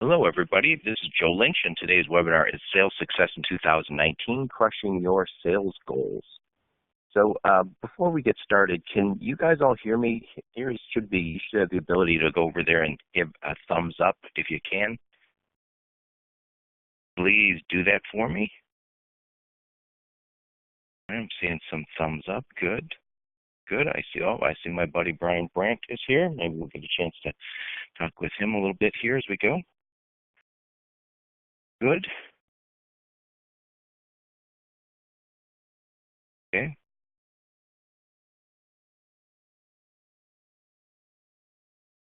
Hello, everybody. This is Joe Lynch, and today's webinar is Sales Success in 2019, Crushing Your Sales Goals. So before we get started, can you guys all hear me? You should have the ability to go over there and give a thumbs up if you can. Please do that for me. I'm seeing some thumbs up. Good. Good. I see my buddy Brian Brandt is here. Maybe we'll get a chance to talk with him a little bit here as we go. Good. Okay.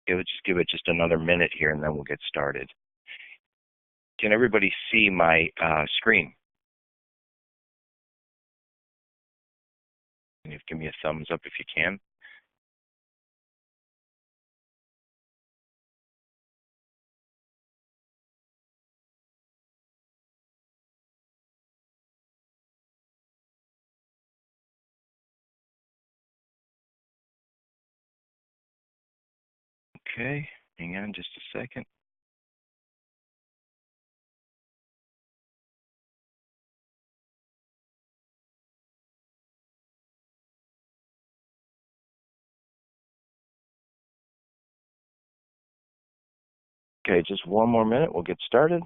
Just give it just another minute here, and then we'll get started. Can everybody see my screen? Can you give me a thumbs up if you can? Okay, hang on just a second. Okay, just one more minute, we'll get started.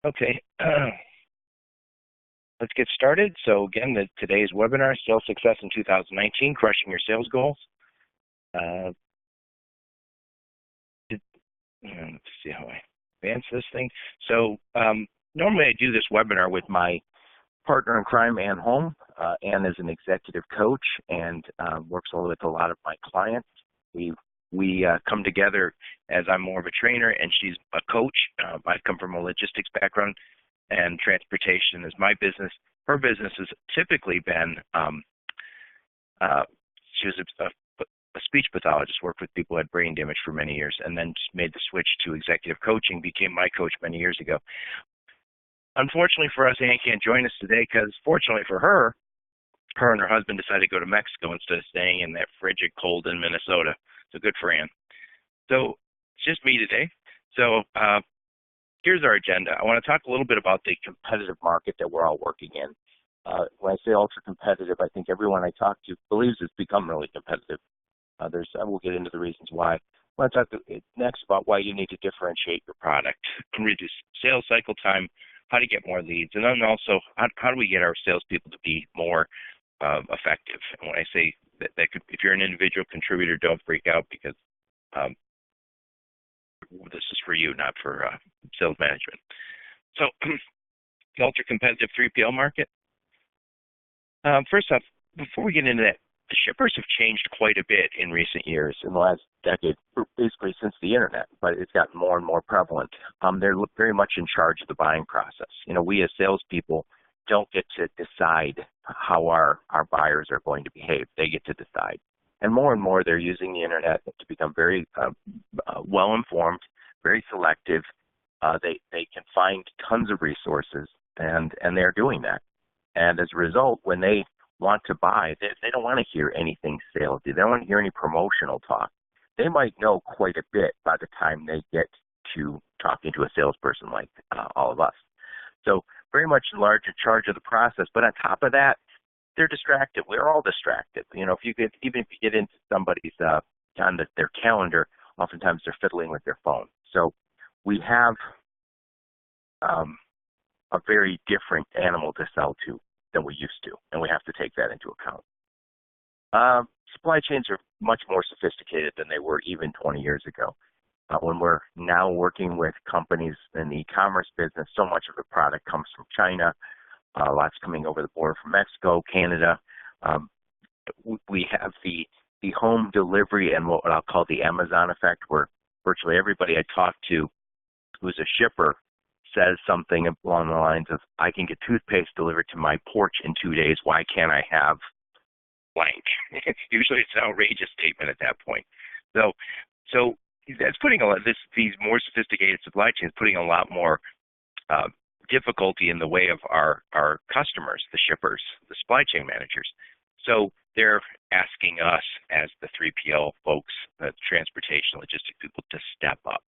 Okay, let's get started. So again, today's webinar, Sales Success in 2019, Crushing Your Sales Goals. Let's see how I advance this thing. So normally I do this webinar with my partner in crime, Ann Holm. Ann is an executive coach and works with a lot of my clients. We come together as I'm more of a trainer and she's a coach. I come from a logistics background, and transportation is my business. Her business has typically been, she was a speech pathologist, worked with people who had brain damage for many years, and then just made the switch to executive coaching, became my coach many years ago. Unfortunately for us, Ann can't join us today because fortunately for her and her husband decided to go to Mexico instead of staying in that frigid cold in Minnesota. So good for Ann. So it's just me today. So here's our agenda. I want to talk a little bit about the competitive market that we're all working in. When I say ultra competitive, I think everyone I talk to believes it's become really competitive. We'll get into the reasons why. I want to talk next about why you need to differentiate your product, reduce sales cycle time, how to get more leads, and then also how do we get our salespeople to be more effective. And when I say that could, if you're an individual contributor, don't freak out because this is for you, not for sales management. So the ultra competitive 3PL market. First off, before we get into that, the shippers have changed quite a bit in recent years, in the last decade, basically since the internet, but it's gotten more and more prevalent. They're very much in charge of the buying process. You know, we as salespeople don't get to decide how our buyers are going to behave. They get to decide. And more they're using the internet to become very well-informed, very selective. They can find tons of resources, and they're doing that. And as a result, when they want to buy, they don't want to hear anything salesy. They don't want to hear any promotional talk. They might know quite a bit by the time they get to talking to a salesperson like all of us. So very much large in charge of the process. But on top of that, they're distracted. We're all distracted. You know, even if you get into somebody's on their calendar, oftentimes they're fiddling with their phone. So we have a very different animal to sell to than we used to, and we have to take that into account. Supply chains are much more sophisticated than they were even 20 years ago. When we're now working with companies in the e-commerce business, so much of the product comes from China. lots coming over the border from Mexico, Canada. Um, we have the home delivery and what I'll call the Amazon effect, where virtually everybody I talk to who's a shipper says something along the lines of, I can get toothpaste delivered to my porch in 2 days. Why can't I have blank? Usually it's an outrageous statement at that point. So that's putting a lot, these more sophisticated supply chains, putting a lot more difficulty in the way of our customers, the shippers, the supply chain managers. So they're asking us as the 3PL folks, transportation logistics people, to step up.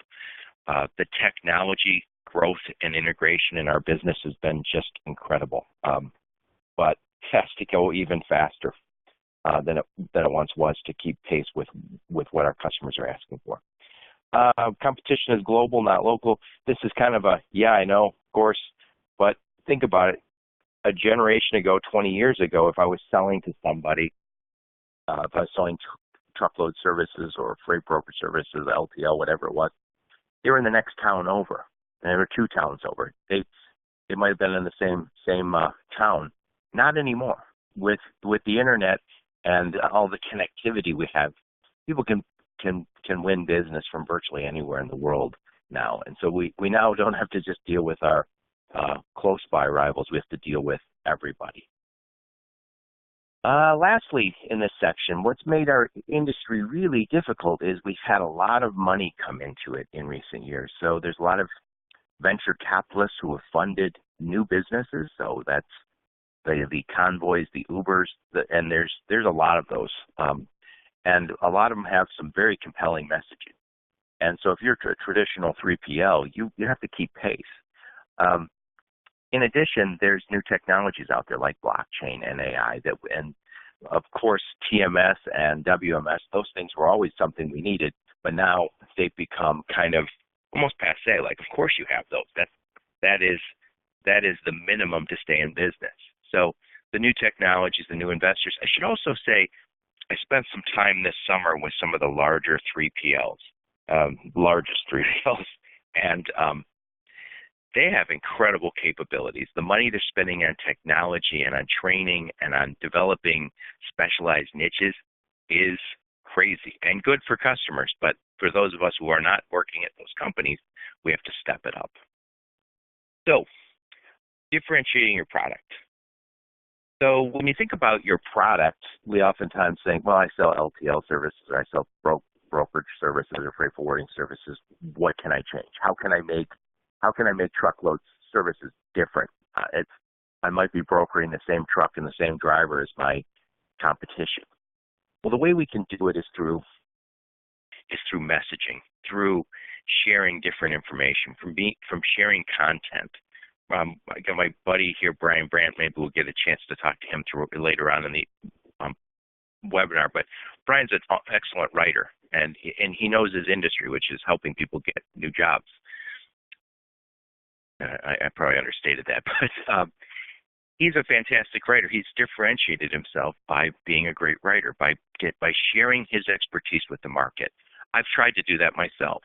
The technology growth and integration in our business has been just incredible, but it has to go even faster than it once was to keep pace with what our customers are asking for. Competition is global, not local. This is kind of I know, of course, but think about it. A generation ago, 20 years ago, if I was selling to somebody, if I was selling truckload services or freight broker services, LTL, whatever it was, they were in the next town over. And there were 2 towns over. They might have been in the same town. Not anymore. With the internet and all the connectivity we have, people can win business from virtually anywhere in the world now. And so we now don't have to just deal with our close by rivals. We have to deal with everybody. Lastly, in this section, what's made our industry really difficult is we've had a lot of money come into it in recent years. So there's a lot of venture capitalists who have funded new businesses. So that's the Convoys, the Ubers, and there's a lot of those. And a lot of them have some very compelling messaging. And so if you're a traditional 3PL, you have to keep pace. In addition, there's new technologies out there like blockchain and AI and of course TMS and WMS. Those things were always something we needed, but now they've become kind of almost passé. Like, of course you have those. That is the minimum to stay in business. So the new technologies, the new investors. I should also say I spent some time this summer with some of the larger 3PLs, largest 3PLs, and they have incredible capabilities. The money they're spending on technology and on training and on developing specialized niches is crazy and good for customers. But for those of us who are not working at those companies, we have to step it up. So, differentiating your product. So when you think about your product, we oftentimes think, well, I sell LTL services, or I sell brokerage services or freight forwarding services. What can I change? How can I make truckload services different? I might be brokering the same truck and the same driver as my competition. Well, the way we can do it is through messaging, through sharing different information, from sharing content. I got my buddy here, Brian Brandt. Maybe we'll get a chance to talk to him later on in the webinar. But Brian's an excellent writer, and he knows his industry, which is helping people get new jobs. I probably understated that, but he's a fantastic writer. He's differentiated himself by being a great writer, by sharing his expertise with the market. I've tried to do that myself.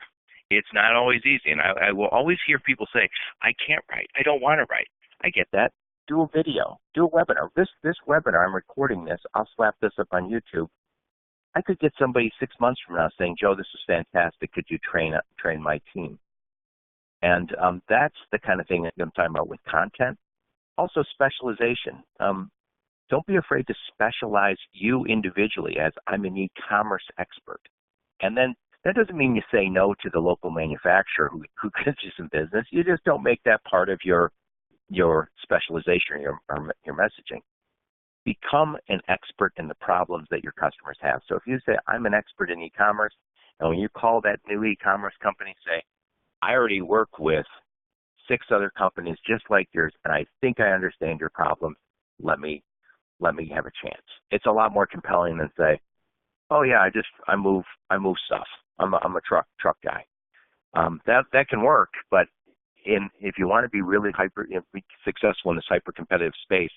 It's not always easy, and I will always hear people say, I can't write. I don't want to write. I get that. Do a video. Do a webinar. This webinar, I'm recording this. I'll slap this up on YouTube. I could get somebody 6 months from now saying, Joe, this is fantastic. Could you train my team? And that's the kind of thing that I'm talking about with content. Also, specialization. Don't be afraid to specialize you individually as I'm an e-commerce expert. And then that doesn't mean you say no to the local manufacturer who gives you some business. You just don't make that part of your specialization or your messaging. Become an expert in the problems that your customers have. So if you say, I'm an expert in e-commerce, and when you call that new e-commerce company, say, I already work with 6 other companies just like yours, and I think I understand your problems. Let me have a chance. It's a lot more compelling than say, oh yeah, I move stuff. I'm a truck guy. That can work, but if you want to be really be successful in this hyper competitive space,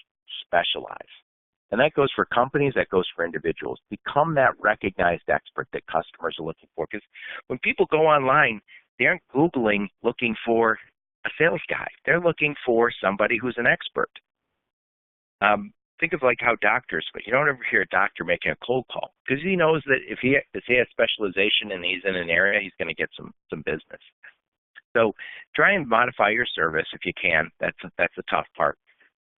specialize. And that goes for companies, that goes for individuals. Become that recognized expert that customers are looking for. Because when people go online, they aren't Googling looking for a sales guy. They're looking for somebody who's an expert. Think of like how doctors, but you don't ever hear a doctor making a cold call because he knows that if he has specialization and he's in an area, he's going to get some business. So try and modify your service if you can. That's the tough part.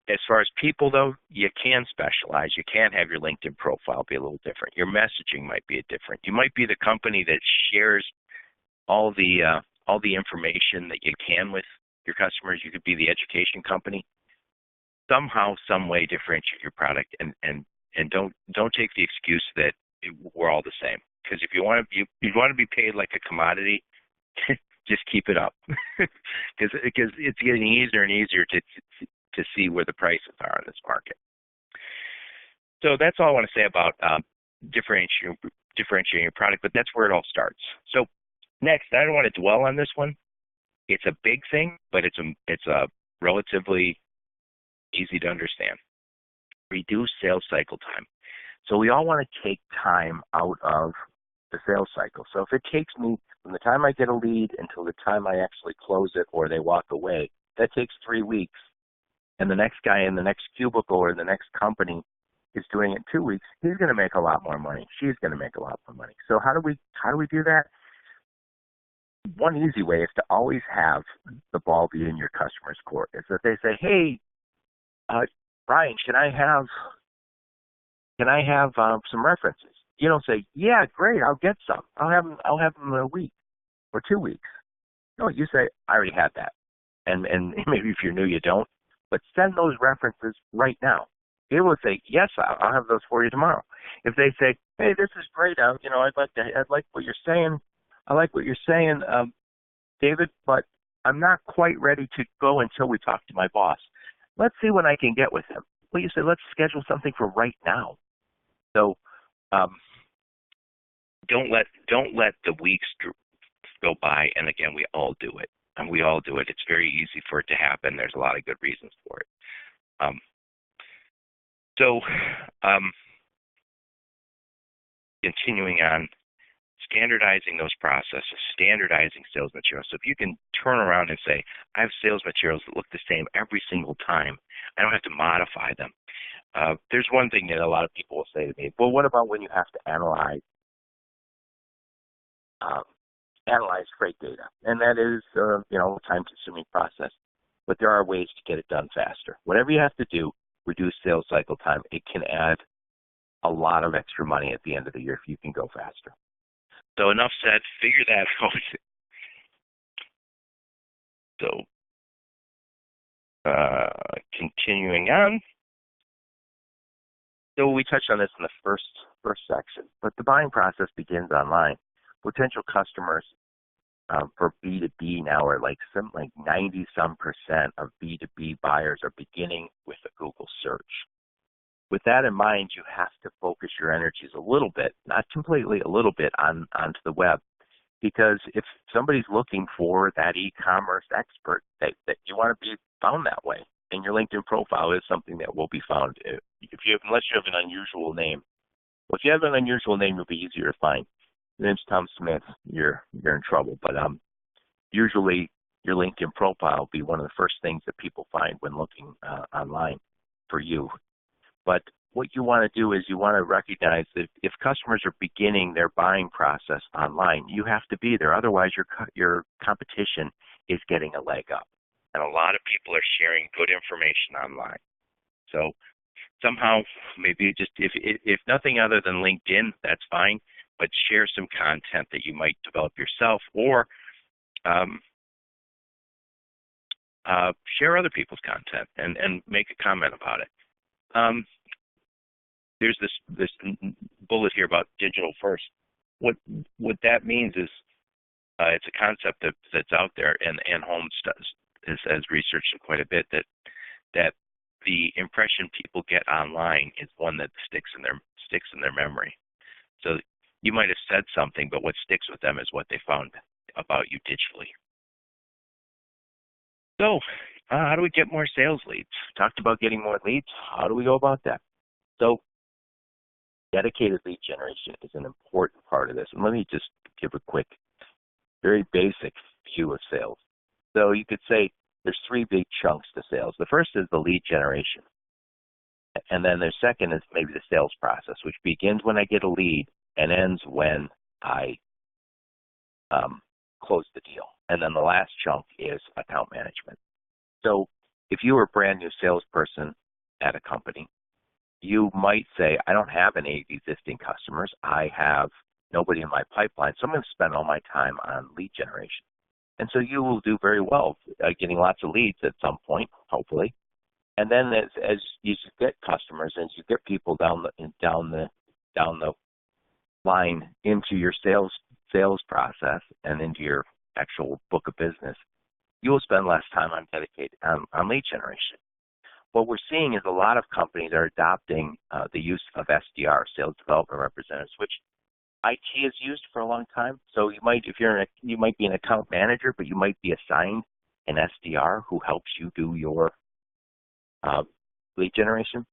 As far as people, though, you can specialize. You can have your LinkedIn profile be a little different. Your messaging might be different. You might be the company that shares all the information that you can with your customers. You could be the education company. Somehow, some way, differentiate your product, and don't take the excuse that we're all the same. Because if you want to be paid like a commodity, just keep it up. Because it's getting easier and easier to see where the prices are in this market. So that's all I want to say about differentiating your product, but that's where it all starts. So next, I don't want to dwell on this one. It's a big thing, but it's a relatively easy to understand. Reduce sales cycle time. So we all want to take time out of the sales cycle. So if it takes me from the time I get a lead until the time I actually close it or they walk away, that takes 3 weeks. And the next guy in the next cubicle or the next company is doing it in 2 weeks, he's going to make a lot more money. She's going to make a lot more money. So how do we do that? One easy way is to always have the ball be in your customer's court. Is that they say, "Hey, Brian, can I have some references?" You don't say, "Yeah, great, I'll get some. I'll have them in a week or 2 weeks." No, you say, "I already have that," and maybe if you're new, you don't. But send those references right now. Be able to say, "Yes, I'll have those for you tomorrow." If they say, "Hey, this is great. I'd like what you're saying. I like what you're saying, David, but I'm not quite ready to go until we talk to my boss. Let's see when I can get with him." Well, you say, "Let's schedule something for right now." So don't let the weeks go by. And again, we all do it. And we all do it. It's very easy for it to happen. There's a lot of good reasons for it. Continuing on, standardizing those processes, standardizing sales materials. So if you can turn around and say, "I have sales materials that look the same every single time. I don't have to modify them." There's one thing that a lot of people will say to me, "Well, what about when you have to analyze freight data?" And that is, a time-consuming process. But there are ways to get it done faster. Whatever you have to do, reduce sales cycle time. It can add a lot of extra money at the end of the year if you can go faster. So enough said. Figure that out. So continuing on. So we touched on this in the first section, but the buying process begins online. Potential customers for B2B now are like 90-some% of B2B buyers are beginning with a Google search. With that in mind, you have to focus your energies a little bit, not completely, a little bit onto the web. Because if somebody's looking for that e-commerce expert, that you want to be found that way. And your LinkedIn profile is something that will be found unless you have an unusual name. Well, if you have an unusual name, it'll be easier to find. Your name's Tom Smith, you're in trouble. But usually your LinkedIn profile will be one of the first things that people find when looking online for you. But what you want to do is you want to recognize that if customers are beginning their buying process online, you have to be there. Otherwise, your competition is getting a leg up. And a lot of people are sharing good information online. So somehow, maybe just if nothing other than LinkedIn, that's fine. But share some content that you might develop yourself, or share other people's content and make a comment about it. There's this bullet here about digital first. What that means is it's a concept that's out there, and Holmes has researched it quite a bit, that the impression people get online is one that sticks in their memory. So you might have said something, but what sticks with them is what they found about you digitally. So how do we get more sales leads? Talked about getting more leads. How do we go about that? So dedicated lead generation is an important part of this. And let me just give a quick, very basic view of sales. So you could say there's 3 big chunks to sales. The first is the lead generation. And then the second is maybe the sales process, which begins when I get a lead and ends when I close the deal. And then the last chunk is account management. So if you were a brand new salesperson at a company, you might say, I don't have any existing customers. I have nobody in my pipeline, so I'm going to spend all my time on lead generation. And so you will do very well getting lots of leads at some point, hopefully. And then as you get customers, as you get people down the line into your sales process and into your actual book of business, you will spend less time on lead generation. What we're seeing is a lot of companies are adopting the use of SDR, sales development representatives, which IT has used for a long time. So you might be an account manager, but you might be assigned an SDR who helps you do your lead generation.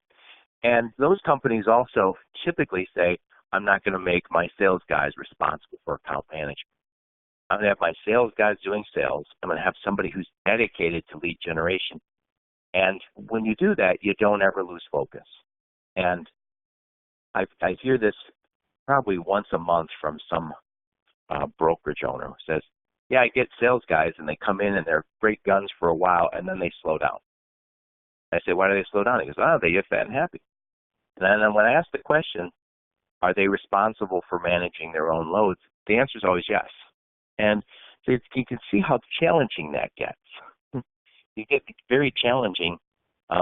And those companies also typically say, I'm not going to make my sales guys responsible for account management. I'm going to have my sales guys doing sales. I'm going to have somebody who's dedicated to lead generation. And when you do that, you don't ever lose focus. And I hear this probably once a month from some brokerage owner who says, yeah, I get sales guys and they come in and they're great guns for a while and then they slow down. I say, why do they slow down? He goes, they get fat and happy. And then when I ask the question, are they responsible for managing their own loads? The answer is always yes. And so you can see how challenging that gets. You get very challenging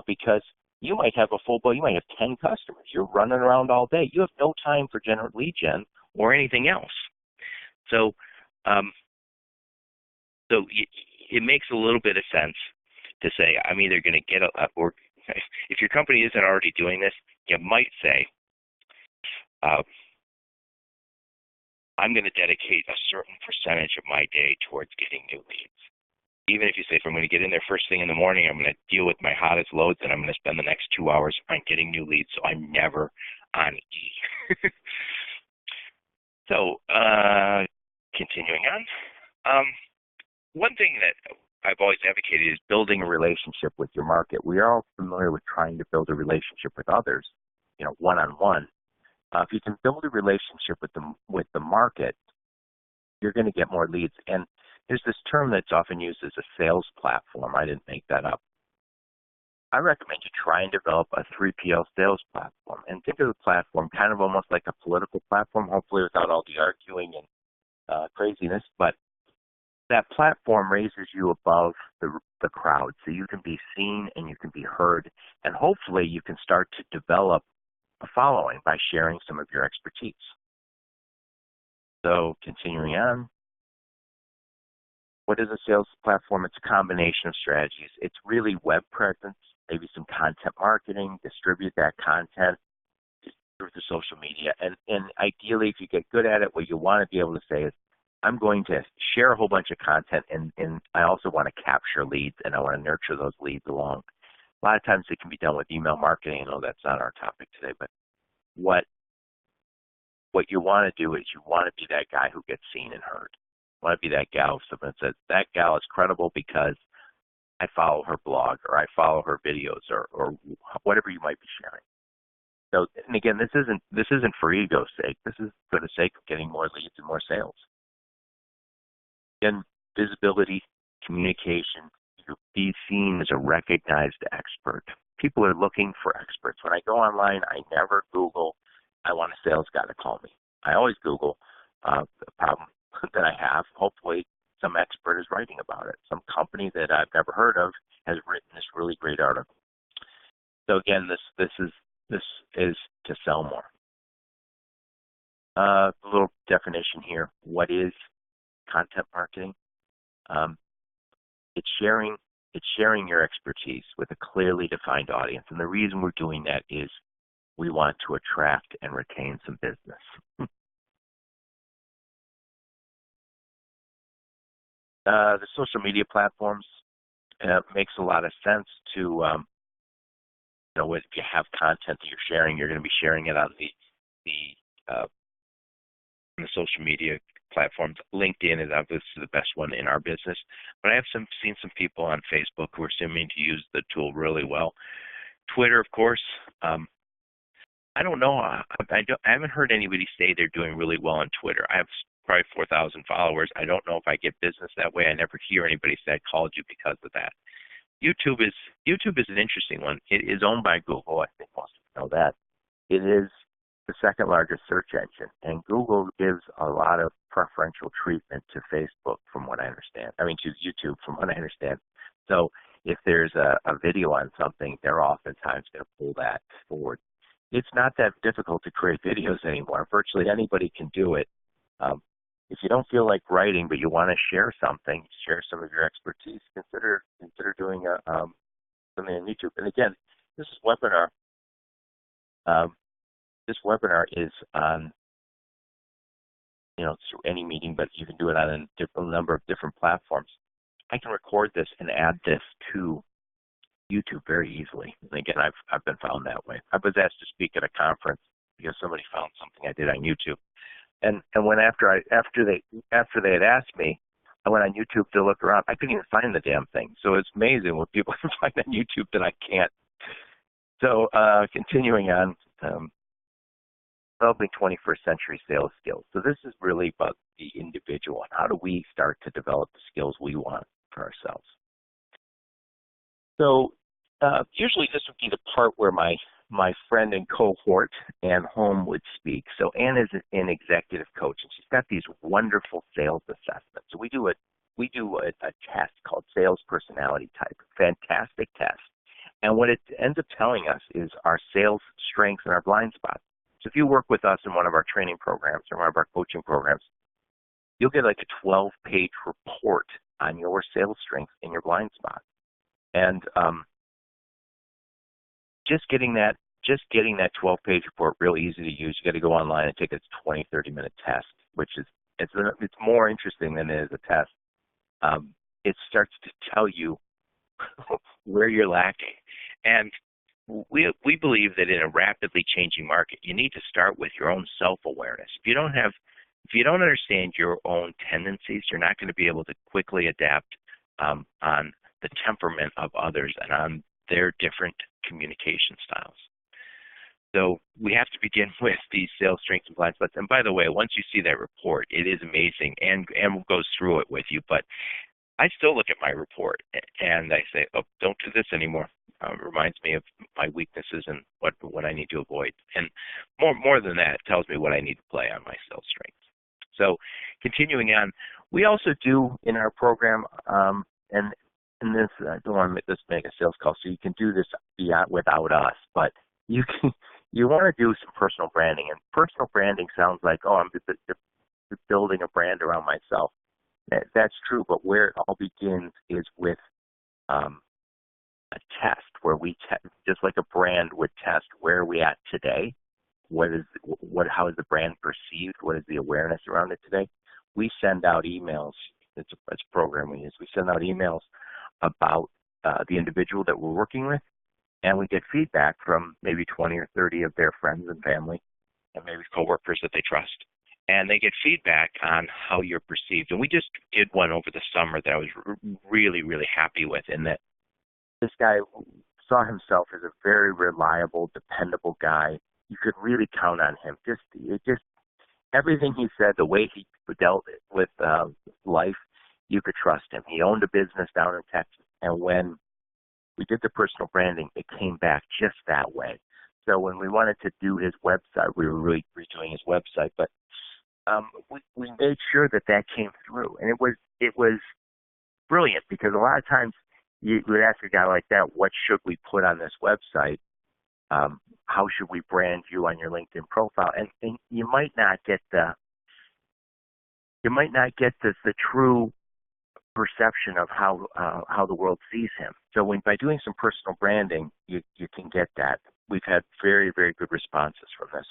because you might have a full boat. You might have 10 customers. You're running around all day. You have no time for general lead gen or anything else. So, it makes a little bit of sense to say, I'm either going to get or if your company isn't already doing this, you might say, I'm going to dedicate a certain percentage of my day towards getting new leads. Even if you say, if I'm going to get in there first thing in the morning, I'm going to deal with my hottest loads, and I'm going to spend the next 2 hours on getting new leads, so I'm never on E. So, continuing on. One thing that I've always advocated is building a relationship with your market. We are all familiar with trying to build a relationship with others, one-on-one. If you can build a relationship with the market, you're going to get more leads. And there's this term that's often used as a sales platform. I didn't make that up. I recommend you try and develop a 3PL sales platform. And think of the platform kind of almost like a political platform, hopefully without all the arguing and craziness. But that platform raises you above the crowd, so you can be seen and you can be heard. And hopefully you can start to develop a following by sharing some of your expertise. So continuing on, what is a sales platform? It's a combination of strategies. It's really web presence, maybe some content marketing, distribute that content through the social media. And ideally, if you get good at it, what you want to be able to say is, I'm going to share a whole bunch of content, and I also want to capture leads, and I want to nurture those leads along. A lot of times it can be done with email marketing. I know that's not our topic today, but what you want to do is you want to be that guy who gets seen and heard. You want to be that gal if someone says, that gal is credible because I follow her blog or I follow her videos or whatever you might be sharing. So, and again, this isn't for ego's sake. This is for the sake of getting more leads and more sales. Again, visibility, communication, be seen as a recognized expert. People are looking for experts. When I go online, I never Google, I want a sales guy to call me. I always Google the problem that I have. Hopefully some expert is writing about it. Some company that I've never heard of has written this really great article. So again, this is to sell more. A little definition here. What is content marketing? It's sharing your expertise with a clearly defined audience. And the reason we're doing that is we want to attract and retain some business. The social media platforms makes a lot of sense to, if you have content that you're sharing, you're going to be sharing it on the social media platforms. LinkedIn is obviously the best one in our business, but I have seen some people on Facebook who are seeming to use the tool really well. Twitter, of course, I don't know. I haven't heard anybody say they're doing really well on Twitter. I have probably 4,000 followers. I don't know if I get business that way. I never hear anybody say I called you because of that. YouTube is an interesting one. It is owned by Google. I think most people know that. It is the second largest search engine, and Google gives a lot of preferential treatment to Facebook, from what I understand. I mean, to YouTube, from what I understand. So if there's a video on something, they're oftentimes going to pull that forward. It's not that difficult to create videos anymore. Virtually anybody can do it. If you don't feel like writing, but you want to share something, share some of your expertise, consider doing something on YouTube. And again, this webinar is on, through any meeting, but you can do it on a number of different platforms. I can record this and add this to YouTube very easily. And again, I've been found that way. I was asked to speak at a conference because somebody found something I did on YouTube. And when after they had asked me, I went on YouTube to look around. I couldn't even find the damn thing. So it's amazing what people can find on YouTube that I can't. So continuing on, developing 21st century sales skills. So this is really about the individual and how do we start to develop the skills we want for ourselves. So usually this would be the part where my friend and cohort, Ann Holm, would speak. So Ann is an executive coach, and she's got these wonderful sales assessments. So we do a test called Sales Personality Type, fantastic test. And what it ends up telling us is our sales strengths and our blind spots. So if you work with us in one of our training programs or one of our coaching programs, you'll get like a 12-page report on your sales strengths and your blind spots. And just getting that 12-page report real easy to use. You got to go online and take a 20, 30-minute test, which is it's more interesting than it is a test. It starts to tell you where you're lacking, and we believe that in a rapidly changing market, you need to start with your own self-awareness. If you don't understand your own tendencies, you're not going to be able to quickly adapt on the temperament of others and on their different communication styles. So we have to begin with these sales strengths and blind spots. And by the way, once you see that report, it is amazing, and goes through it with you. But I still look at my report and I say, oh, don't do this anymore. It reminds me of my weaknesses and what I need to avoid. And more than that, it tells me what I need to play on my sales strengths. So continuing on, we also do in our program, and this, I don't want to make a sales call, so you can do this without us, but you want to do some personal branding. And personal branding sounds like, oh, I'm building a brand around myself. That's true, but where it all begins is with a test where we just like a brand would test, where are we at today? How is the brand perceived? What is the awareness around it today? We send out emails. It's a program we use. We send out emails about the individual that we're working with, and we get feedback from maybe 20 or 30 of their friends and family, and maybe coworkers that they trust. And they get feedback on how you're perceived. And we just did one over the summer that I was really, really happy with, in that this guy saw himself as a very reliable, dependable guy. You could really count on him. Just everything he said, the way he dealt with life, you could trust him. He owned a business down in Texas, and when we did the personal branding, it came back just that way. So when we wanted to do his website, we were really redoing his website, but we made sure that came through, and it was brilliant, because a lot of times you would ask a guy like that, what should we put on this website? How should we brand you on your LinkedIn profile? And you might not get the true perception of how the world sees him. So by doing some personal branding, you can get that. We've had very, very good responses from this.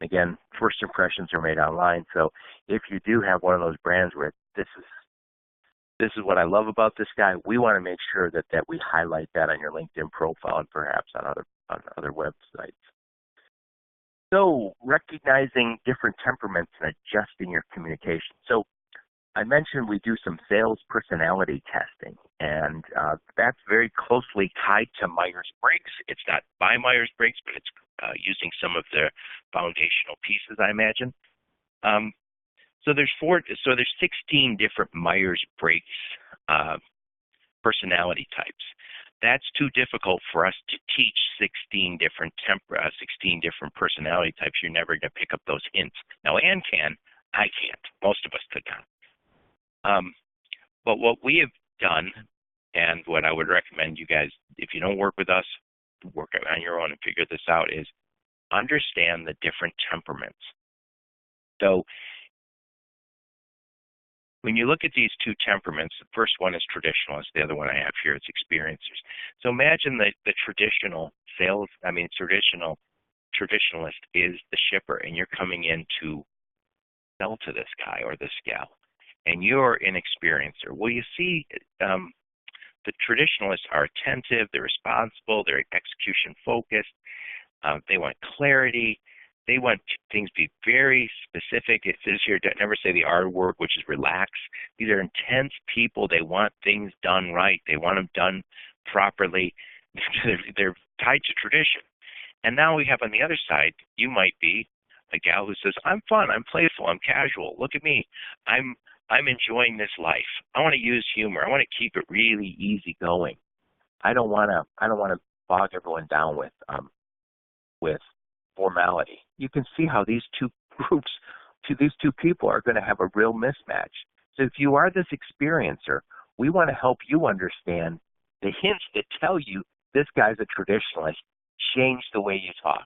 Again, first impressions are made online. So if you do have one of those brands where this is what I love about this guy, we want to make sure that we highlight that on your LinkedIn profile and perhaps on other websites. So recognizing different temperaments and adjusting your communication. So I mentioned we do some sales personality testing, and that's very closely tied to Myers-Briggs. It's not by Myers-Briggs, but it's using some of the foundational pieces, I imagine. Um, there's 16 different Myers-Briggs personality types. That's too difficult for us to teach 16 different personality types. You're never going to pick up those hints. Now, Ann can, I can't. Most of us could not. But what we have done, and what I would recommend you guys, if you don't work with us, work on your own and figure this out, is understand the different temperaments. So when you look at these two temperaments, the first one is traditionalist, the other one I have here is experiencers. So imagine that the traditionalist is the shipper, and you're coming in to sell to this guy or this gal, and you're an experiencer. Well, you see, the traditionalists are attentive, they're responsible, they're execution focused, they want clarity, they want things to be very specific. It says here, never say the R word, which is relax. These are intense people. They want things done right. They want them done properly. They're tied to tradition. And now we have on the other side, you might be a gal who says, I'm fun, I'm playful, I'm casual. Look at me. I'm enjoying this life. I want to use humor. I want to keep it really easy going. I don't want to bog everyone down with formality. You can see how these two groups, these two people are going to have a real mismatch. So if you are this experiencer, we want to help you understand the hints that tell you this guy's a traditionalist. Change the way you talk.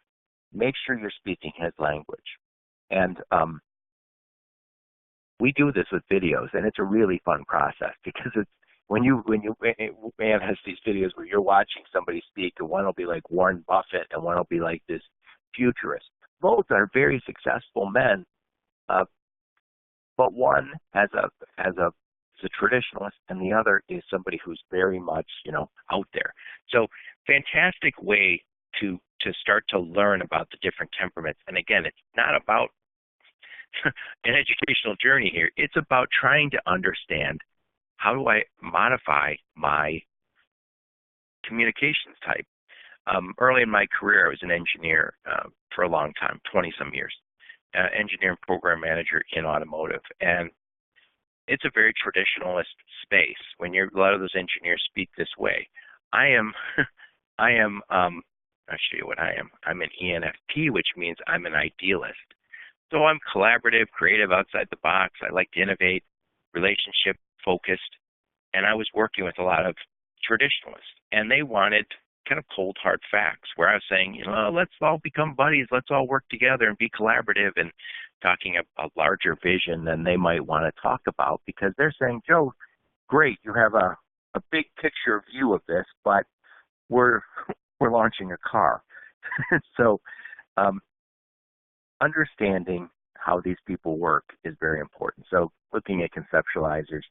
Make sure you're speaking his language. And we do this with videos, and it's a really fun process because it's when Ann has these videos where you're watching somebody speak, and one will be like Warren Buffett, and one will be like this futurist. Both are very successful men, but one has is a traditionalist, and the other is somebody who's very much out there. So fantastic way to start to learn about the different temperaments. And again, it's not about an educational journey here. It's about trying to understand, how do I modify my communications type? Early in my career, I was an engineer for a long time, 20-some years, engineer and program manager in automotive. And it's a very traditionalist space. When a lot of those engineers speak this way. I'll show you what I am. I'm an ENFP, which means I'm an idealist. So I'm collaborative, creative, outside the box. I like to innovate, relationship focused. And I was working with a lot of traditionalists, and they wanted kind of cold, hard facts, where I was saying, let's all become buddies. Let's all work together and be collaborative, and talking a larger vision than they might want to talk about, because they're saying, Joe, great, you have a big picture view of this, but we're launching a car. So understanding how these people work is very important. So looking at conceptualizers,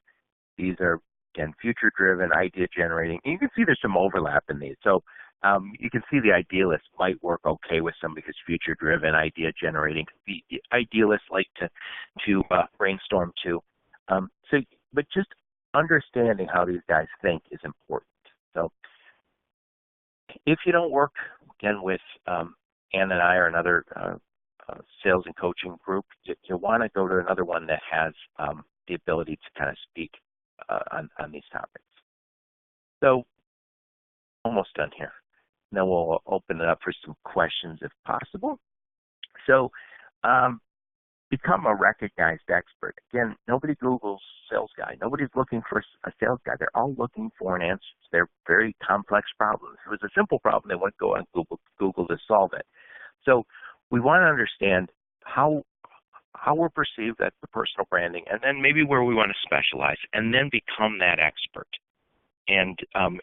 these are, again, future-driven, idea-generating. You can see there's some overlap in these. So you can see the idealist might work okay with somebody who's future-driven, idea-generating. The idealists like to brainstorm too. But just understanding how these guys think is important. So if you don't work, again, with Ann and I or another sales and coaching group, you want to go to another one that has the ability to kind of speak on these topics. So almost done here. Now we'll open it up for some questions if possible. So become a recognized expert. Again, nobody Googles sales guy. Nobody's looking for a sales guy. They're all looking for an answer. They're very complex problems. If it was a simple problem, they wouldn't go on Google to solve it. So we want to understand how we're perceived at the personal branding, and then maybe where we want to specialize, and then become that expert. And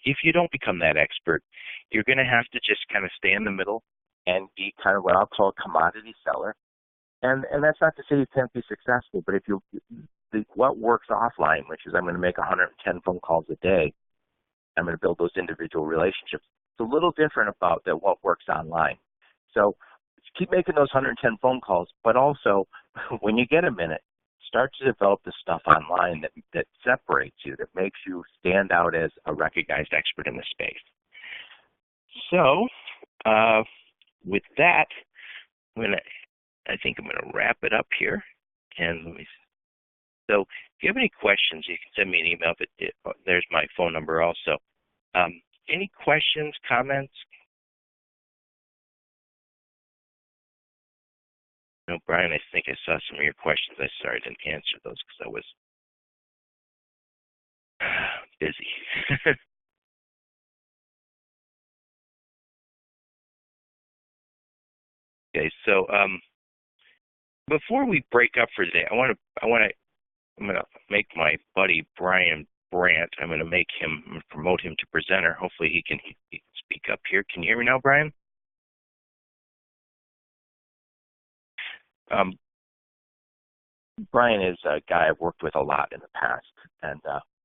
if you don't become that expert, you're going to have to just kind of stay in the middle and be kind of what I'll call a commodity seller. And that's not to say you can't be successful, but if what works offline, which is I'm going to make 110 phone calls a day, I'm going to build those individual relationships. It's a little different about than what works online. So keep making those 110 phone calls, but also when you get a minute, start to develop the stuff online that separates you, that makes you stand out as a recognized expert in the space. So, with that, I think I'm gonna wrap it up here. And let me see. So, if you have any questions, you can send me an email. But there's my phone number also. Any questions, comments? No, Brian, I think I saw some of your questions. I'm sorry I didn't answer those because I was busy. Okay, so before we break up for today, I'm gonna make my buddy Brian Brandt. I'm gonna promote him to presenter. Hopefully he can speak up here. Can you hear me now, Brian? Brian is a guy I've worked with a lot in the past, and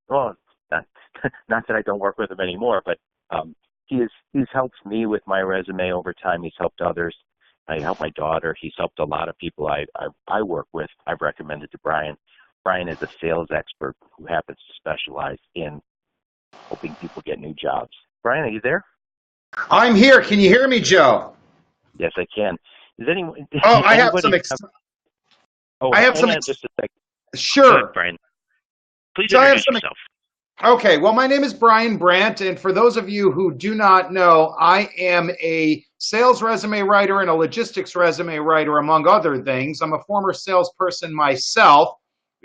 well, not that I don't work with him anymore, but he's helped me with my resume over time. He's helped others. I helped my daughter. He's helped a lot of people I work with. I've recommended to Brian. Brian is a sales expert who happens to specialize in helping people get new jobs. Brian, are you there? I'm here. Can you hear me, Joe? Yes, I can. Is anyone? Oh, I have some. I have some. Just a second. Sure. Go ahead, Brian. Please introduce yourself. Okay, well, my name is Brian Brandt, and for those of you who do not know, I am a sales resume writer and a logistics resume writer, among other things. I'm a former salesperson myself,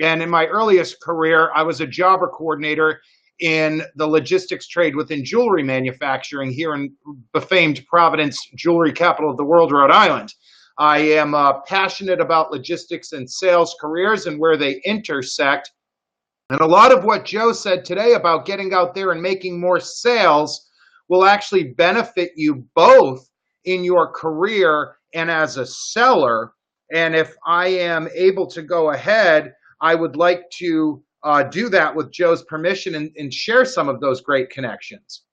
and in my earliest career, I was a jobber coordinator in the logistics trade within jewelry manufacturing here in the famed Providence, jewelry capital of the world, Rhode Island. I am passionate about logistics and sales careers and where they intersect. And a lot of what Joe said today about getting out there and making more sales will actually benefit you both in your career and as a seller. And if I am able to go ahead, I would like to do that with Joe's permission and share some of those great connections.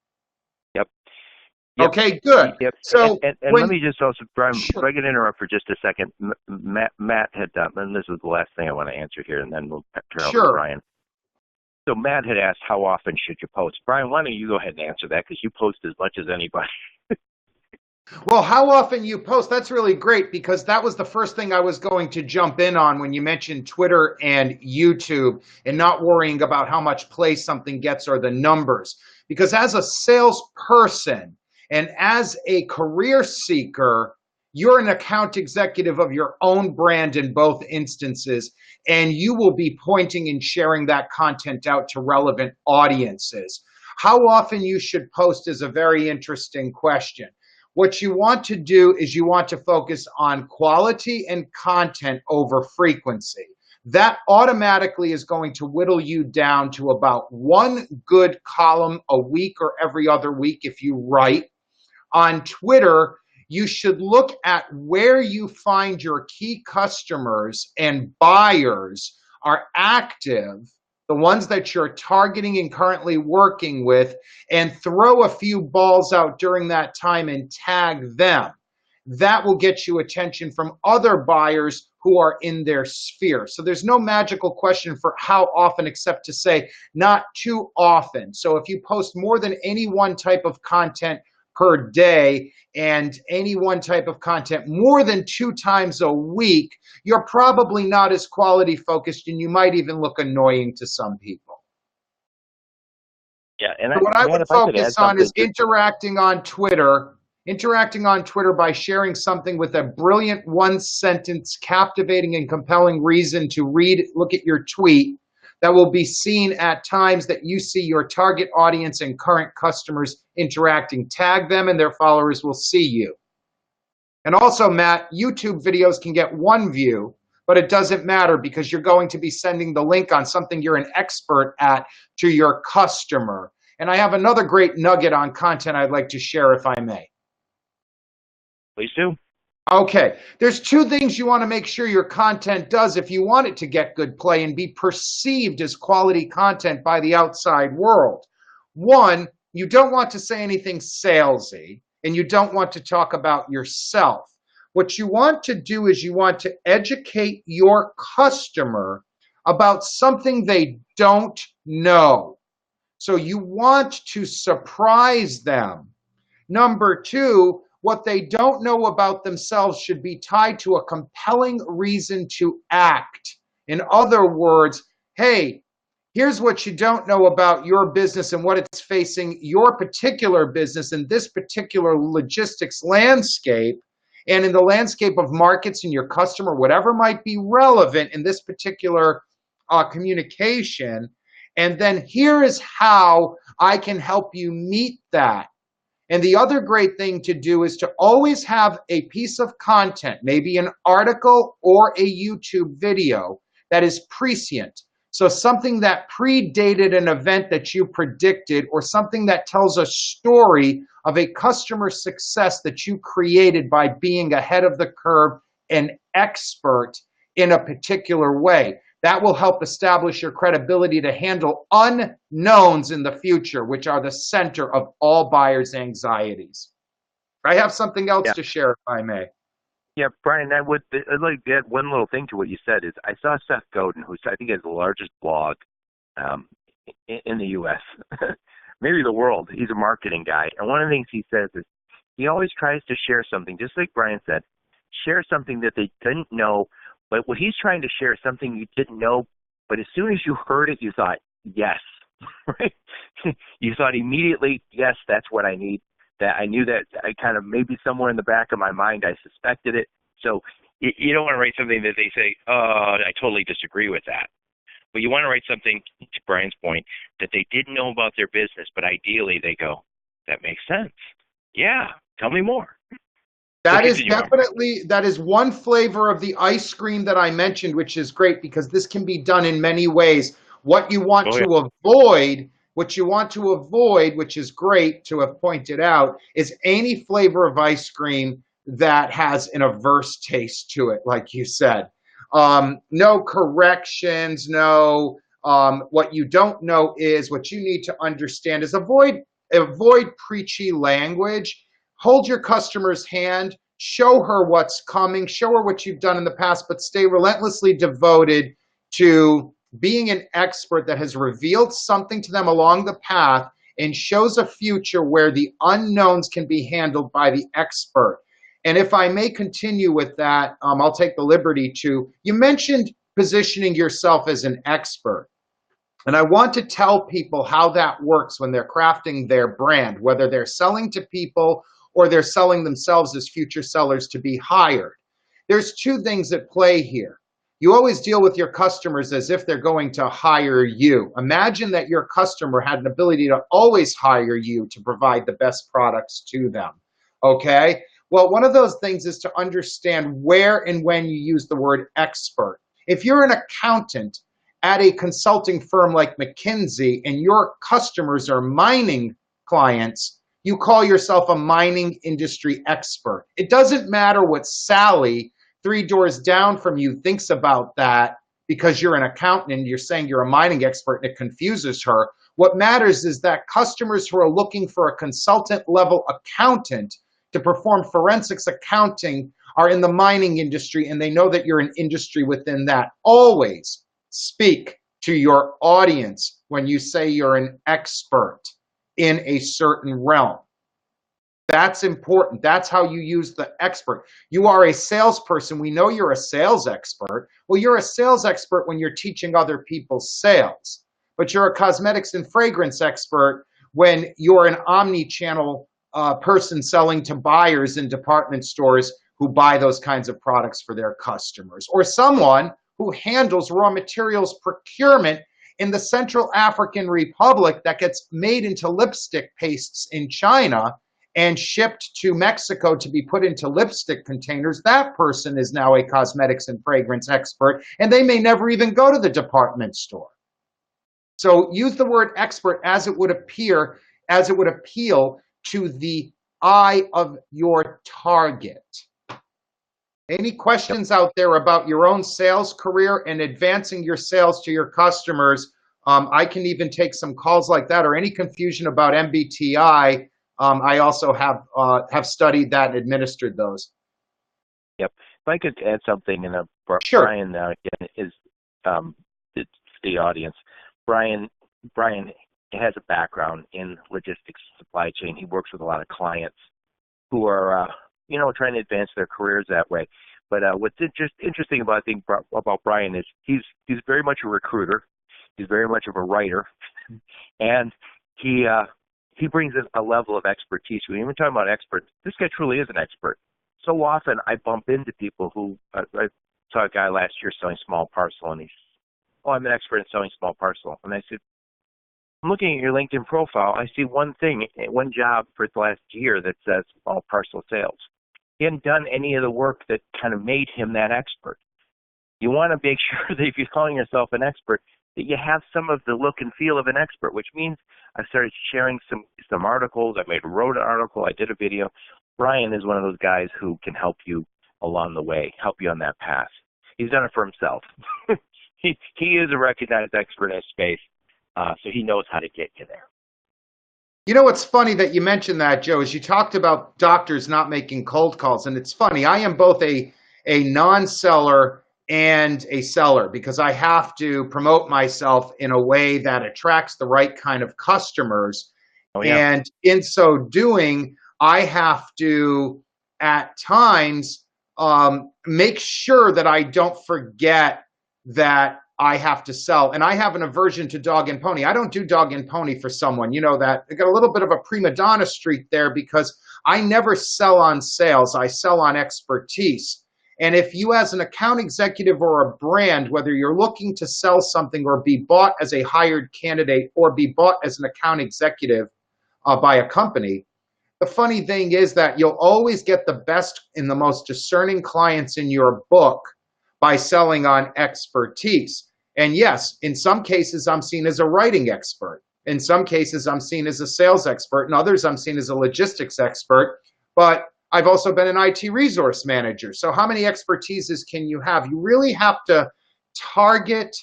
Yep. Okay, good. Yep. So, and let me just also, Brian, if I can interrupt for just a second. Matt had, and this is the last thing I want to answer here, and then we'll turn over to Brian. So Matt had asked, how often should you post? Brian, why don't you go ahead and answer that, because you post as much as anybody. Well, how often you post, that's really great, because that was the first thing I was going to jump in on when you mentioned Twitter and YouTube and not worrying about how much play something gets or the numbers. Because as a salesperson and as a career seeker, you're an account executive of your own brand in both instances, and you will be pointing and sharing that content out to relevant audiences. How often you should post is a very interesting question. What you want to do is you want to focus on quality and content over frequency. That automatically is going to whittle you down to about one good column a week or every other week if you write. On Twitter, you should look at where you find your key customers and buyers are active, the ones that you're targeting and currently working with, and throw a few balls out during that time and tag them. That will get you attention from other buyers who are in their sphere. So there's no magical question for how often, except to say not too often. So if you post more than any one type of content per day and any one type of content more than 2 times a week, you're probably not as quality focused, and you might even look annoying to some people. Yeah, and what I would focus on is interacting on Twitter by sharing something with a brilliant one-sentence, captivating and compelling reason to look at your tweet that will be seen at times that you see your target audience and current customers interacting. Tag them and their followers will see you. And also, Matt, YouTube videos can get 1 view, but it doesn't matter because you're going to be sending the link on something you're an expert at to your customer. And I have another great nugget on content I'd like to share if I may. Please do. Okay, there's 2 things you want to make sure your content does if you want it to get good play and be perceived as quality content by the outside world. 1, you don't want to say anything salesy, and you don't want to talk about yourself. What you want to do is you want to educate your customer about something they don't know. So you want to surprise them. Number two, what they don't know about themselves should be tied to a compelling reason to act. In other words, hey, here's what you don't know about your business and what it's facing your particular business in this particular logistics landscape and in the landscape of markets and your customer, whatever might be relevant in this particular communication. And then here is how I can help you meet that. And the other great thing to do is to always have a piece of content, maybe an article or a YouTube video that is prescient. So something that predated an event that you predicted, or something that tells a story of a customer success that you created by being ahead of the curve, an expert in a particular way. That will help establish your credibility to handle unknowns in the future, which are the center of all buyers' anxieties. I have something else to share, if I may. Yeah, Brian, I'd like to add one little thing to what you said. Is I saw Seth Godin, who I think has the largest blog in the U.S., maybe the world. He's a marketing guy. And one of the things he says is he always tries to share something, just like Brian said, share something that they didn't know. But what he's trying to share is something you didn't know, but as soon as you heard it, you thought, yes, right? You thought immediately, yes, that's what I need. That I knew that I kind of maybe somewhere in the back of my mind I suspected it. So you don't want to write something that they say, oh, I totally disagree with that. But you want to write something, to Brian's point, that they didn't know about their business, but ideally they go, that makes sense. Yeah, tell me more. That is definitely, that is one flavor of the ice cream that I mentioned, which is great because this can be done in many ways. What you want to avoid, which is great to have pointed out, is any flavor of ice cream that has an averse taste to it, like you said. No corrections, no, what you don't know is, what you need to understand is avoid preachy language. Hold your customer's hand, show her what's coming, show her what you've done in the past, but stay relentlessly devoted to being an expert that has revealed something to them along the path and shows a future where the unknowns can be handled by the expert. And if I may continue with that, I'll take the liberty to, you mentioned positioning yourself as an expert. And I want to tell people how that works when they're crafting their brand, whether they're selling to people or they're selling themselves as future sellers to be hired. There's two things at play here. You always deal with your customers as if they're going to hire you. Imagine that your customer had an ability to always hire you to provide the best products to them, okay? Well, one of those things is to understand where and when you use the word expert. If you're an accountant at a consulting firm like McKinsey and your customers are mining clients, you call yourself a mining industry expert. It doesn't matter what Sally, 3 doors down from you, thinks about that because you're an accountant and you're saying you're a mining expert and it confuses her. What matters is that customers who are looking for a consultant level accountant to perform forensics accounting are in the mining industry and they know that you're an industry within that. Always speak to your audience when you say you're an expert in a certain realm. That's important. That's how you use the expert. You are a salesperson. We know you're a sales expert. Well, you're a sales expert when you're teaching other people sales. But you're a cosmetics and fragrance expert when you're an omni-channel person selling to buyers in department stores who buy those kinds of products for their customers. Or someone who handles raw materials procurement in the Central African Republic that gets made into lipstick pastes in China and shipped to Mexico to be put into lipstick containers. That person is now a cosmetics and fragrance expert, and they may never even go to the department store. So use the word expert as it would appear, as it would appeal to the eye of your target. Any questions out there about your own sales career and advancing your sales to your customers? I can even take some calls like that, or any confusion about MBTI. I also have studied that and administered those. Yep. If I could add something, and Sure. Brian again is the audience, Brian has a background in logistics supply chain. He works with a lot of clients who are trying to advance their careers that way. But what's interesting about Brian is he's very much a recruiter. He's very much of a writer, and he brings a level of expertise. When you're talking about experts, this guy truly is an expert. So often I bump into people who I saw a guy last year selling small parcel, and he's, "Oh, I'm an expert in selling small parcel." And I said, "I'm looking at your LinkedIn profile. I see one job for the last year that says small parcel sales." He hadn't done any of the work that kind of made him that expert. You want to make sure that if you're calling yourself an expert, that you have some of the look and feel of an expert, which means I started sharing some articles. I wrote an article. I did a video. Brian is one of those guys who can help you along the way, help you on that path. He's done it for himself. He is a recognized expert in his space, so he knows how to get you there. You know what's funny that you mentioned that, Joe, is you talked about doctors not making cold calls. And it's funny, I am both a non-seller and a seller because I have to promote myself in a way that attracts the right kind of customers. Oh, yeah. And in so doing, I have to, at times, make sure that I don't forget that I have to sell. And I have an aversion to dog and pony. I don't do dog and pony for someone. You know that. I got a little bit of a prima donna streak there because I never sell on sales. I sell on expertise. And if you as an account executive or a brand, whether you're looking to sell something or be bought as a hired candidate or be bought as an account executive by a company, the funny thing is that you'll always get the best and the most discerning clients in your book by selling on expertise. And yes, in some cases, I'm seen as a writing expert. In some cases, I'm seen as a sales expert. In others, I'm seen as a logistics expert. But I've also been an IT resource manager. So how many expertises can you have? You really have to target.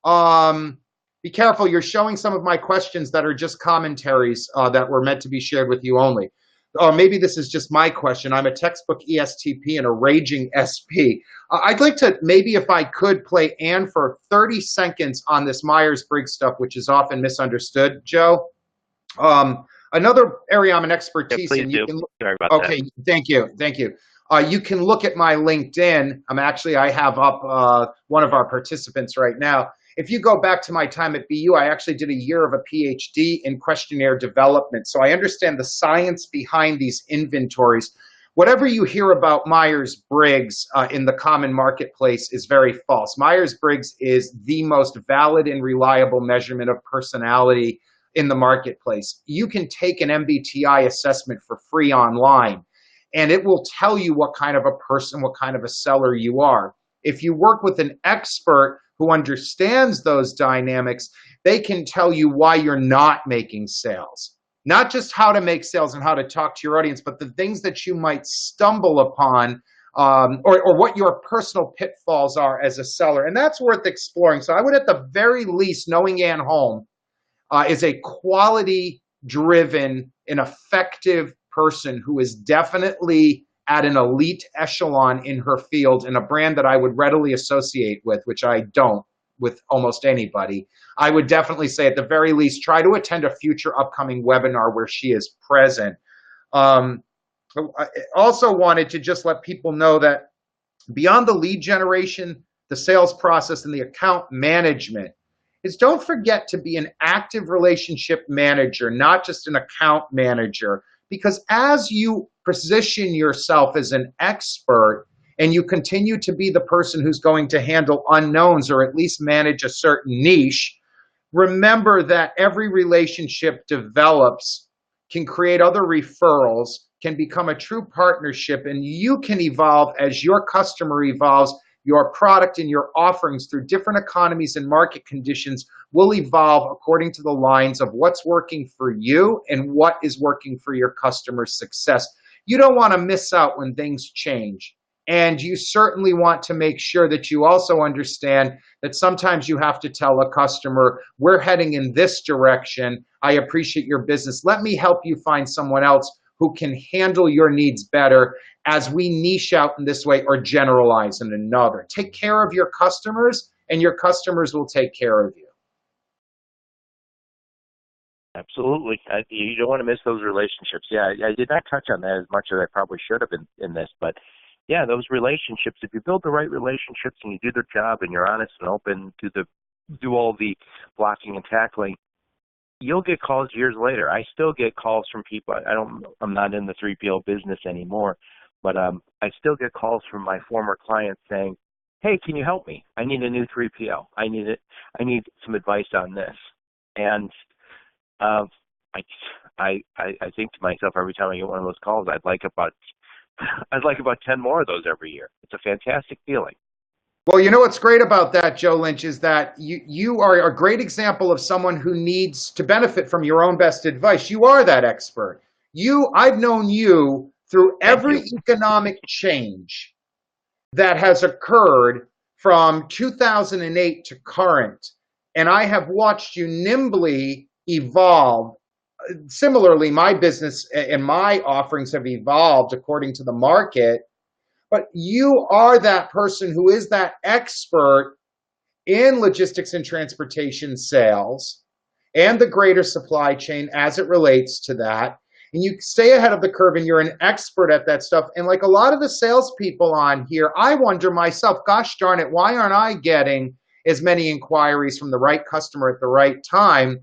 Be careful. You're showing some of my questions that are just commentaries that were meant to be shared with you only. Or maybe this is just my question. I'm a textbook ESTP and a raging SP. I'd like to, maybe if I could, play Ann for 30 seconds on this Myers-Briggs stuff, which is often misunderstood, Joe. Another area I'm an expertise in. You can, sorry about that. Thank you. You can look at my LinkedIn. I have up one of our participants right now. If you go back to my time at BU, I actually did a year of a PhD in questionnaire development. So I understand the science behind these inventories. Whatever you hear about Myers-Briggs in the common marketplace is very false. Myers-Briggs is the most valid and reliable measurement of personality in the marketplace. You can take an MBTI assessment for free online, and it will tell you what kind of a person, what kind of a seller you are. If you work with an expert who understands those dynamics, they can tell you why you're not making sales. Not just how to make sales and how to talk to your audience, but the things that you might stumble upon or what your personal pitfalls are as a seller. And that's worth exploring. So I would, at the very least, knowing Ann Holm is a quality-driven and effective person who is definitely at an elite echelon in her field, in a brand that I would readily associate with, which I don't with almost anybody. I would definitely say, at the very least, try to attend a future upcoming webinar where she is present. I also wanted to just let people know that beyond the lead generation, the sales process, and the account management, is don't forget to be an active relationship manager, not just an account manager. Because as you position yourself as an expert and you continue to be the person who's going to handle unknowns or at least manage a certain niche, remember that every relationship develops, can create other referrals, can become a true partnership, and you can evolve as your customer evolves. Your product and your offerings through different economies and market conditions will evolve according to the lines of what's working for you and what is working for your customer's success. You don't want to miss out when things change. And you certainly want to make sure that you also understand that sometimes you have to tell a customer, we're heading in this direction. I appreciate your business. Let me help you find someone else who can handle your needs better as we niche out in this way or generalize in another. Take care of your customers and your customers will take care of you. Absolutely. You don't want to miss those relationships. Yeah, I did not touch on that as much as I probably should have in this, but yeah, those relationships, if you build the right relationships and you do the job and you're honest and open to do all the blocking and tackling, you'll get calls years later. I still get calls from people. I'm not in the 3PL business anymore, but I still get calls from my former clients saying, "Hey, can you help me? I need a new 3PL. I need some advice on this." And I think to myself every time I get one of those calls, I'd like about 10 more of those every year. It's a fantastic feeling. Well, you know what's great about that, Joe Lynch, is that you are a great example of someone who needs to benefit from your own best advice. You are that expert. I've known you through every economic change that has occurred from 2008 to current, and I have watched you nimbly evolve. Similarly, my business and my offerings have evolved according to the market. But you are that person who is that expert in logistics and transportation sales and the greater supply chain as it relates to that. And you stay ahead of the curve and you're an expert at that stuff. And like a lot of the salespeople on here, I wonder myself, gosh darn it, why aren't I getting as many inquiries from the right customer at the right time?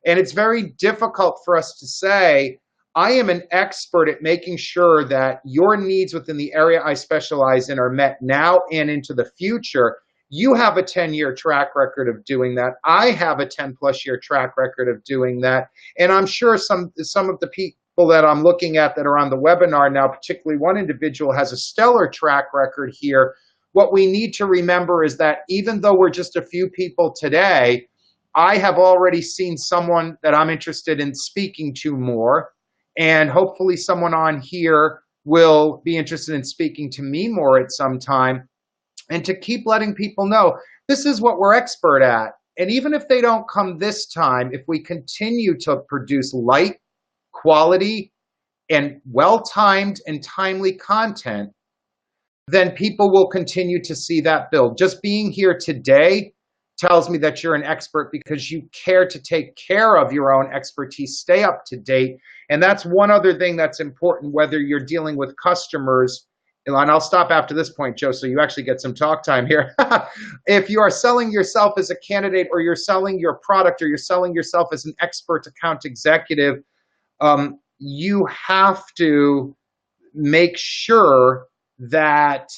And it's very difficult for us to say, I am an expert at making sure that your needs within the area I specialize in are met now and into the future. You have a 10-year track record of doing that. I have a 10-plus year track record of doing that. And I'm sure some of the people that I'm looking at that are on the webinar now, particularly one individual, has a stellar track record here. What we need to remember is that even though we're just a few people today, I have already seen someone that I'm interested in speaking to more, and hopefully someone on here will be interested in speaking to me more at some time, and to keep letting people know this is what we're expert at. And even if they don't come this time, if we continue to produce light, quality, and well-timed and timely content, then people will continue to see that build. Just being here today tells me that you're an expert because you care to take care of your own expertise, stay up to date. And that's one other thing that's important, whether you're dealing with customers, and I'll stop after this point, Joe, so you actually get some talk time here. If you are selling yourself as a candidate, or you're selling your product, or you're selling yourself as an expert account executive, you have to make sure that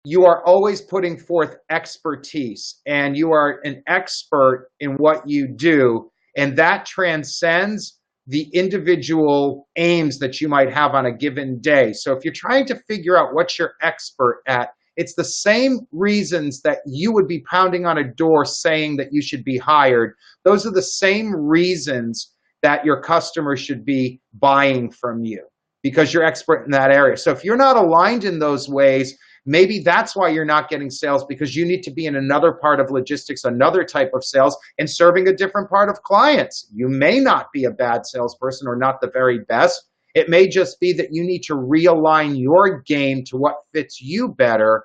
you are always putting forth expertise, and you are an expert in what you do, and that transcends the individual aims that you might have on a given day. So if you're trying to figure out what you're expert at, it's the same reasons that you would be pounding on a door saying that you should be hired. Those are the same reasons that your customers should be buying from you, because you're expert in that area. So if you're not aligned in those ways, maybe that's why you're not getting sales, because you need to be in another part of logistics, another type of sales, and serving a different part of clients. You may not be a bad salesperson or not the very best. It may just be that you need to realign your game to what fits you better.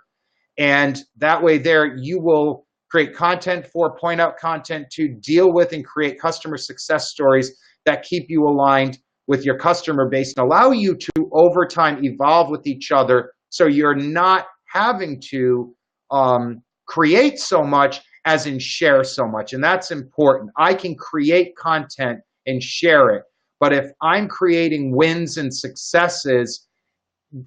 And that way there, you will create content for, point out content to, deal with and create customer success stories that keep you aligned with your customer base and allow you to, over time, evolve with each other, so you're not having to create so much as in share so much. And that's important. I can create content and share it. But if I'm creating wins and successes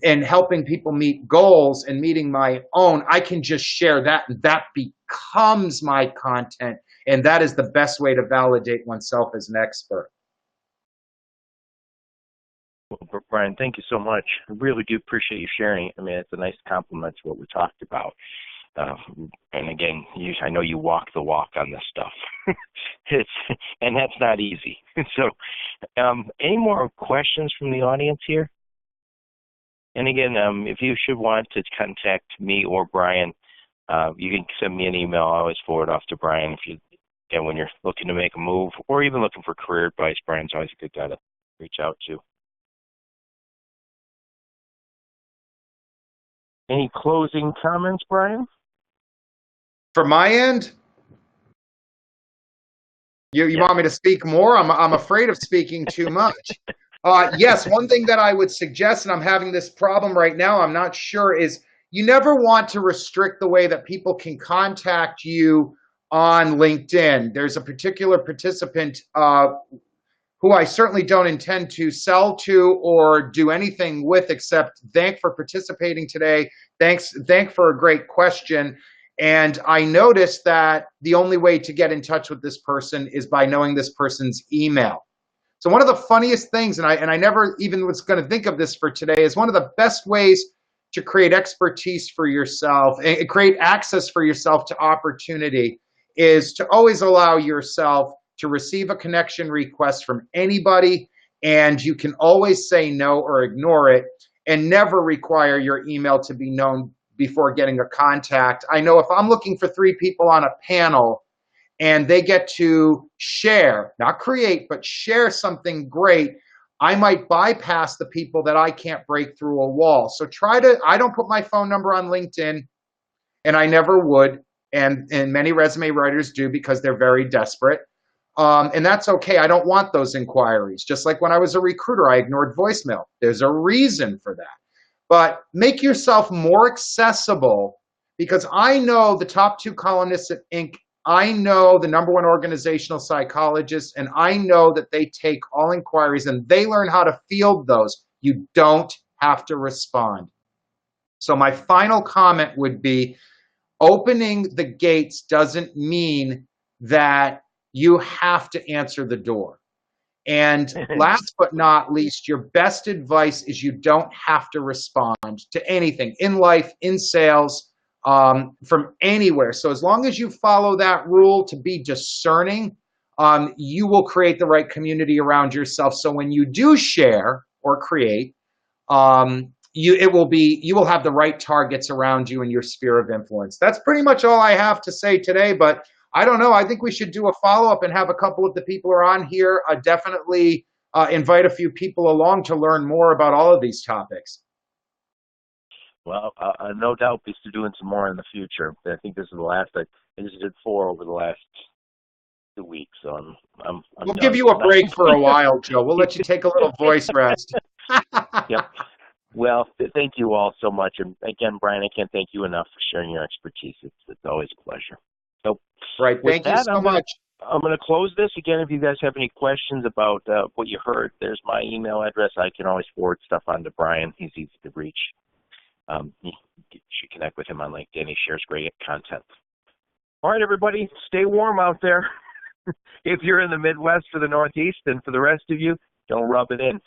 and helping people meet goals and meeting my own, I can just share that, and that becomes my content. And that is the best way to validate oneself as an expert. Well, Brian, thank you so much. I really do appreciate you sharing. I mean, it's a nice compliment to what we talked about. And again, I know you walk the walk on this stuff. And that's not easy. So, any more questions from the audience here? And again, if you should want to contact me or Brian, you can send me an email. I always forward off to Brian when you're looking to make a move, or even looking for career advice. Brian's always a good guy to reach out to. Any closing comments, Brian? From my end, you Yep. want me to speak more? I'm afraid of speaking too much. Yes, one thing that I would suggest, and I'm having this problem right now, I'm not sure, is you never want to restrict the way that people can contact you on LinkedIn. There's a particular participant who I certainly don't intend to sell to or do anything with, except thank for participating today. Thank for a great question. And I noticed that the only way to get in touch with this person is by knowing this person's email. So one of the funniest things, and I never even was going to think of this for today, is one of the best ways to create expertise for yourself and create access for yourself to opportunity is to always allow yourself to receive a connection request from anybody, and you can always say no or ignore it, and never require your email to be known before getting a contact. I know if I'm looking for 3 people on a panel and they get to share, not create, but share something great, I might bypass the people that I can't break through a wall. So I don't put my phone number on LinkedIn, and I never would. And many resume writers do because they're very desperate. And that's okay. I don't want those inquiries. Just like when I was a recruiter, I ignored voicemail. There's a reason for that. But make yourself more accessible, because I know the top 2 columnists at Inc. I know the #1 organizational psychologists, and I know that they take all inquiries and they learn how to field those. You don't have to respond. So my final comment would be, opening the gates doesn't mean that you have to answer the door. And last but not least, your best advice is you don't have to respond to anything in life, in sales, from anywhere. So as long as you follow that rule to be discerning, you will create the right community around yourself. So when you do share or create, you will have the right targets around you in your sphere of influence. That's pretty much all I have to say today, but I don't know. I think we should do a follow-up and have a couple of the people who are on here definitely invite a few people along to learn more about all of these topics. Well, no doubt we'll be doing some more in the future. I think this is the last. I just did 4 over the last 2 weeks, so I'm We'll done. give you a break for a while, Joe. We'll let you take a little voice rest. Yep. Well, thank you all so much. And again, Brian, I can't thank you enough for sharing your expertise. It's always a pleasure. So Right. with Thank you that, so much. I'm going to close this. Again, if you guys have any questions about what you heard, there's my email address. I can always forward stuff on to Brian. He's easy to reach. You should connect with him on LinkedIn. He shares great content. All right, everybody, stay warm out there. If you're in the Midwest or the Northeast, and for the rest of you, don't rub it in.